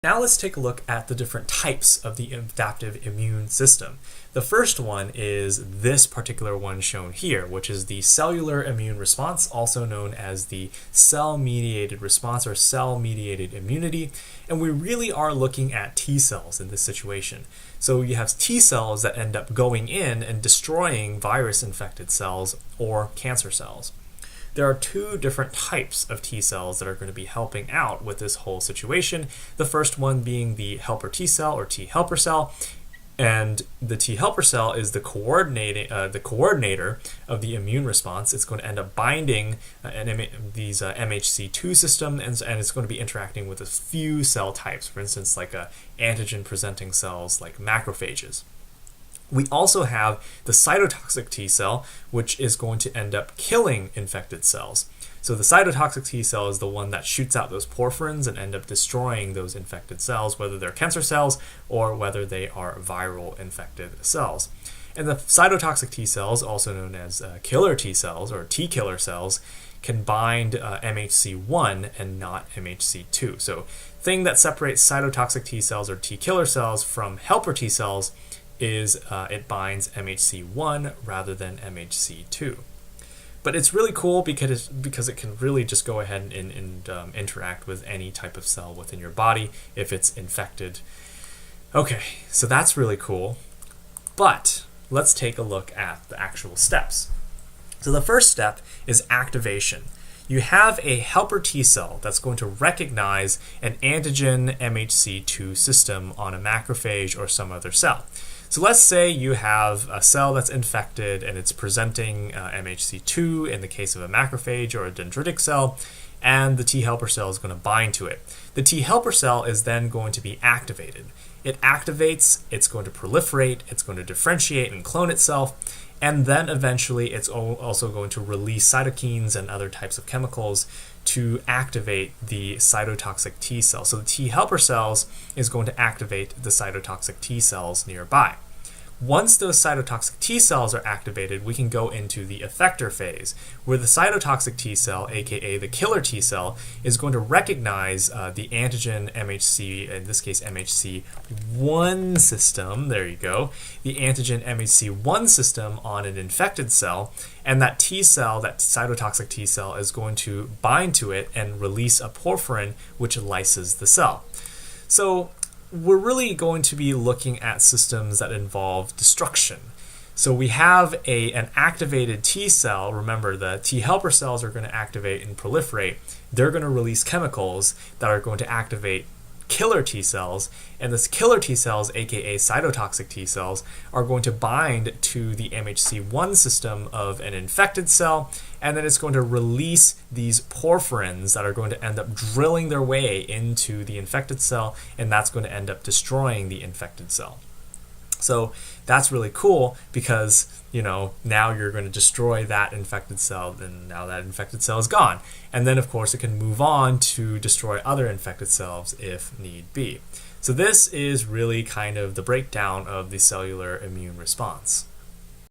Now let's take a look at the different types of the adaptive immune system. The first one is this particular one shown here, which is the cellular immune response, also known as the cell-mediated response or cell-mediated immunity. And we really are looking at T cells in this situation. So you have T cells that end up going in and destroying virus-infected cells or cancer cells. There are two different types of T cells that are going to be helping out with this whole situation. The first one being the helper T cell or T helper cell. And the T helper cell is the coordinator of the immune response. It's going to end up binding these MHC2 system, and it's going to be interacting with a few cell types, for instance, like antigen-presenting cells like macrophages. We also have the cytotoxic T cell, which is going to end up killing infected cells. So the cytotoxic T cell is the one that shoots out those porphyrins and end up destroying those infected cells, whether they're cancer cells or whether they are viral infected cells. And the cytotoxic T cells, also known as killer T cells or T killer cells, can bind MHC1 and not MHC2. So thing that separates cytotoxic T cells or T killer cells from helper T cells is it binds MHC1 rather than MHC2. But it's really cool because it can really just go ahead and interact with any type of cell within your body if it's infected. Okay, so that's really cool. But let's take a look at the actual steps. So the first step is activation. You have a helper T cell that's going to recognize an antigen MHC2 system on a macrophage or some other cell. So let's say you have a cell that's infected and it's presenting MHC2 in the case of a macrophage or a dendritic cell, and the T helper cell is going to bind to it. The T helper cell is then going to be activated. It activates, it's going to proliferate, it's going to differentiate and clone itself, and then eventually it's also going to release cytokines and other types of chemicals to activate the cytotoxic T cell. So the T helper cells is going to activate the cytotoxic T cells nearby. Once those cytotoxic T cells are activated, we can go into the effector phase, where the cytotoxic T cell, aka the killer T cell, is going to recognize the antigen MHC, in this case MHC1 system, there you go, the antigen MHC1 system on an infected cell, and that T cell, that cytotoxic T cell, is going to bind to it and release a porphyrin which lyses the cell. So we're really going to be looking at systems that involve destruction. So we have an activated T cell. Remember, the T helper cells are going to activate and proliferate. They're going to release chemicals that are going to activate killer T cells, and this killer T cells, aka cytotoxic T cells, are going to bind to the MHC1 system of an infected cell, and then it's going to release these porphyrins that are going to end up drilling their way into the infected cell, and that's going to end up destroying the infected cell. So that's really cool because, now you're going to destroy that infected cell, and now that infected cell is gone. And then, of course, it can move on to destroy other infected cells if need be. So this is really kind of the breakdown of the cellular immune response.